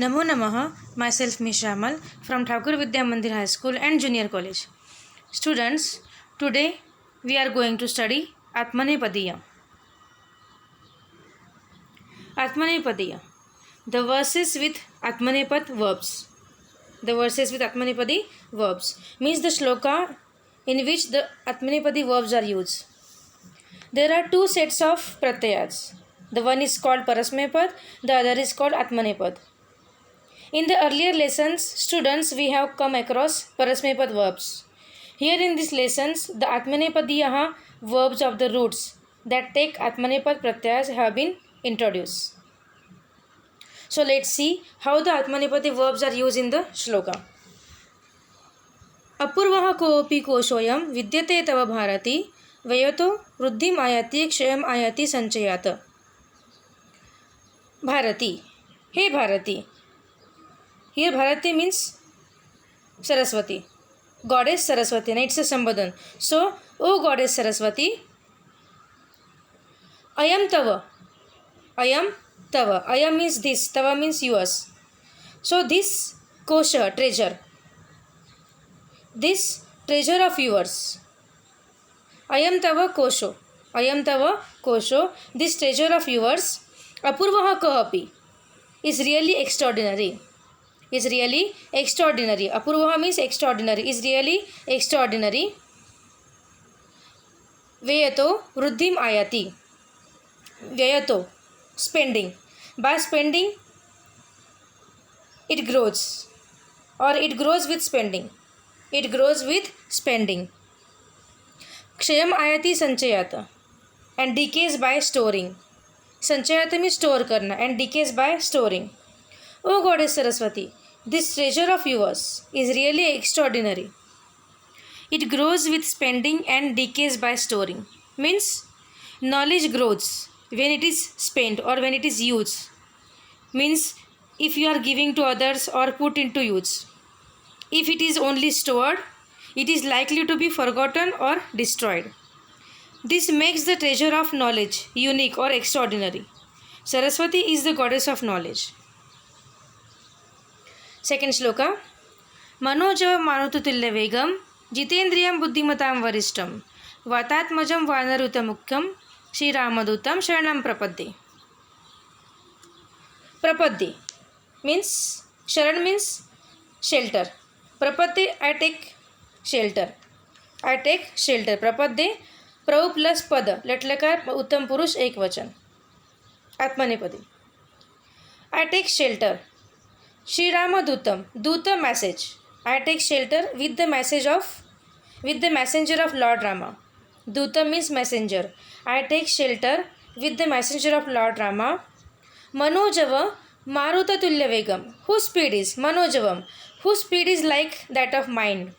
Namo Namaha, myself Mishamal from Thakur Vidya Mandir High School and Junior College. Students, today we are going to study Atmanepadiya. Atmanepadiya. The verses with Atmanepad verbs. The verses with Atmanepadi verbs means the shloka in which the Atmanepadi verbs are used. There are two sets of pratyayas. The one is called Parasmepad, the other is called Atmanepad. In the earlier lessons, students, we have come across Parasmepad verbs. Here in these lessons, the Atmanepadiyaha verbs of the roots that take Atmanepad pratyayas have been introduced. So let's see how the Atmanepadi verbs are used in the shloka. Apurvaha koopi koshoyam vidyate tava bharati vayato ruddhim ayati kshayam ayati sanchayata. Bharati. Hey Bharati. Here Bharati means Saraswati. Goddess Saraswati. It's a Sambodhan. So, O Goddess Saraswati, Ayam Tava. Ayam Tava. Ayam means this. Tava means yours. So, this kosha, treasure. This treasure of yours. Ayam Tava kosho. Ayam Tava kosho. This treasure of yours. Apurvaha kahapi. Is really extraordinary. Is really extraordinary. Apurvaha means extraordinary. Is really extraordinary. Vyato ruddhim ayati. Vyato, spending. By spending, it grows. Or it grows with spending. It grows with spending. Kshayam ayati sanchayata. And decays by storing. Sanchayata means store karna. And decays by storing. O Goddess Saraswati, this treasure of yours is really extraordinary. It grows with spending and decays by storing. Means knowledge grows when it is spent or when it is used. Means if you are giving to others or put into use. If it is only stored, it is likely to be forgotten or destroyed. This makes the treasure of knowledge unique or extraordinary. Saraswati is the goddess of knowledge. Second shloka. Manojava manututulya vegam jitendriyam buddhimatam varishtam vatatmajam vanaruta mukham Shri Ramadutam sharanam prapadde. Prapadde means, sharan means shelter. Prapadde, I take shelter. I take shelter. Prapadde, prav plus pada. Latlakar uttam purush ekvachan. Atmanepadi. I take shelter. Shri Ramadutam, Duta message. I take shelter with the messenger of Lord Rama. Duta means messenger. I take shelter with the messenger of Lord Rama. Manojava Maruta Tulya Vegam. Whose speed is? Manojavam. Whose speed is like that of mind.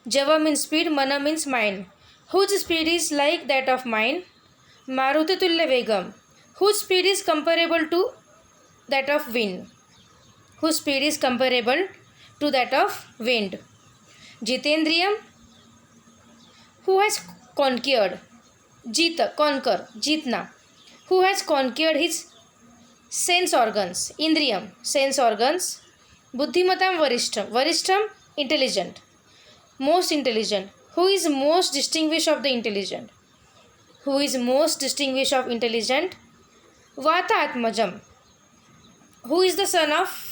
Java means speed, Mana means mind. Whose speed is like that of mind. Maruta Tulya Vegam. Whose speed is comparable to that of wind. Whose speed is comparable to that of wind. Jitendriyam, who has conquered. Jita, conquer, jitna. Who has conquered his sense organs. Indriyam, sense organs. Buddhimatam varishtam. Varishtam, intelligent. Most intelligent. Who is most distinguished of the intelligent? Who is most distinguished of intelligent? Vata Atmajam. Who is the son of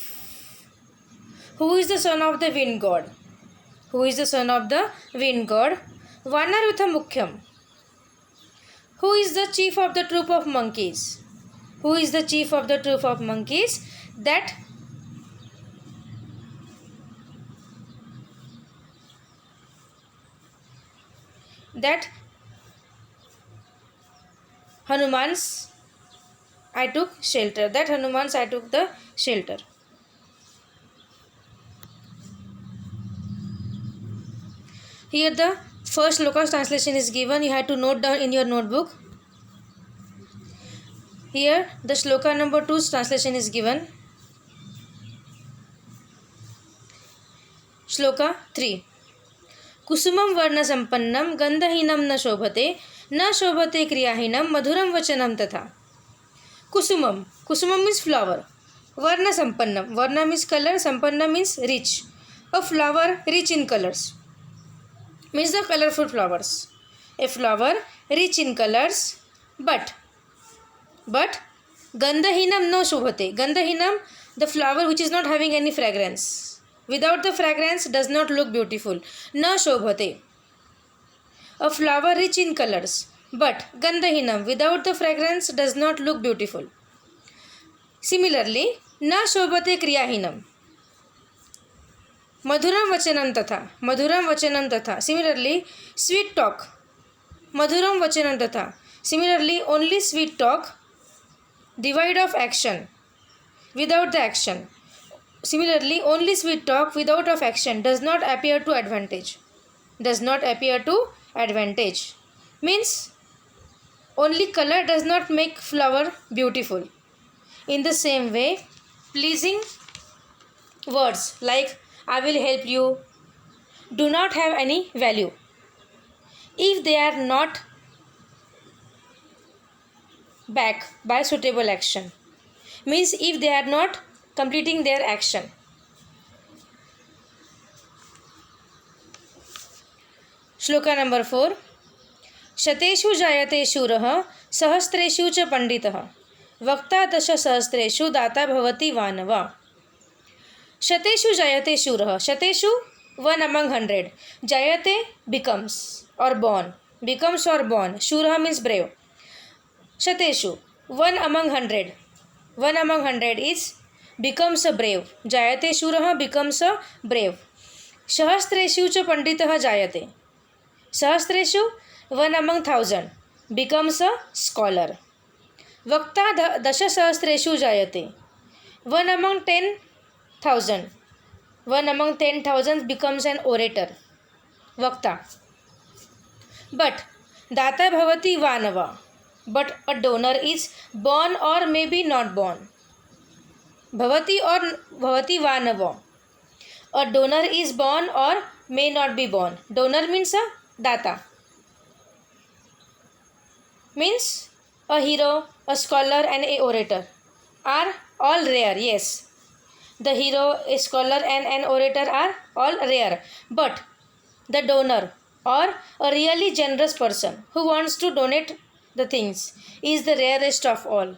the wind god? Who is the son of the wind god? Vanarutha Mukhyam. Who is the chief of the troop of monkeys? Who is the chief of the troop of monkeys? That Hanuman's I took shelter. That Hanuman's I took the shelter. Here the first shloka's translation is given. You have to note down in your notebook. Here the shloka number 2's translation is given. Shloka 3. Kusumam varna sampannam gandhahinam na shobhate kriyahinam madhuram vachanam tatha. Kusumam. Kusumam means flower. Varna Sampannam. Varna means color, Sampanna means rich. A flower rich in colors means the colorful flowers. A flower rich in colors, but Gandhahinam no shobhate. Gandhahinam, the flower which is not having any fragrance. Without the fragrance does not look beautiful. Na shobhate. A flower rich in colors, but Gandhahinam, without the fragrance does not look beautiful. Similarly, na shobhate kriyahinam. Madhuram vachanam tatha. Similarly, sweet talk. Madhuram vachanam tatha. Similarly, only sweet talk devoid of action, without the action. Similarly, only sweet talk without of action does not appear to advantage. Does not appear to advantage. Means only color does not make flower beautiful. In the same way, pleasing words like I will help you do not have any value if they are not backed by suitable action. Means if they are not completing their action. Shloka number 4. शतेषु जायते शूरः सहस्रेषु च पंडितः वक्ता दश सहस्रेषु दाता भवति वानवा. शतेषु जायते शूरः. शतेषु, 1 among 100. Jayate, becomes or born. Becomes or born. Shurah means brave. Shateshu, 1 among 100. 1 among 100 is becomes a brave. Jayate shurah, becomes a brave. Sahastreshu cha panditah jayate. Sahastreshu, 1 among 1000. Becomes a scholar. Vakta dasha sahastreshu jayate. 1 among 10,000. 1 among 10,000 becomes an orator. Vakta. But data bhavati vanava. But a donor is born or maybe not born. Bhavati or bhavati vanava. A donor is born or may not be born. Donor means a data. Means a hero, a scholar and a orator are all rare. Yes. The hero, a scholar and an orator are all rare. But the donor or a really generous person who wants to donate the things is the rarest of all.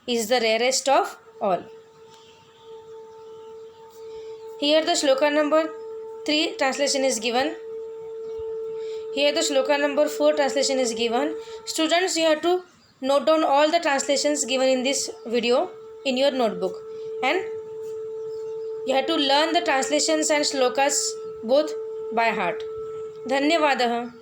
Is the rarest of all. Here the shloka number 3 translation is given. Here the shloka number 4 translation is given. Students, you have to note down all the translations given in this video in your notebook. And you have to learn the translations and shlokas both by heart. धन्यवादः.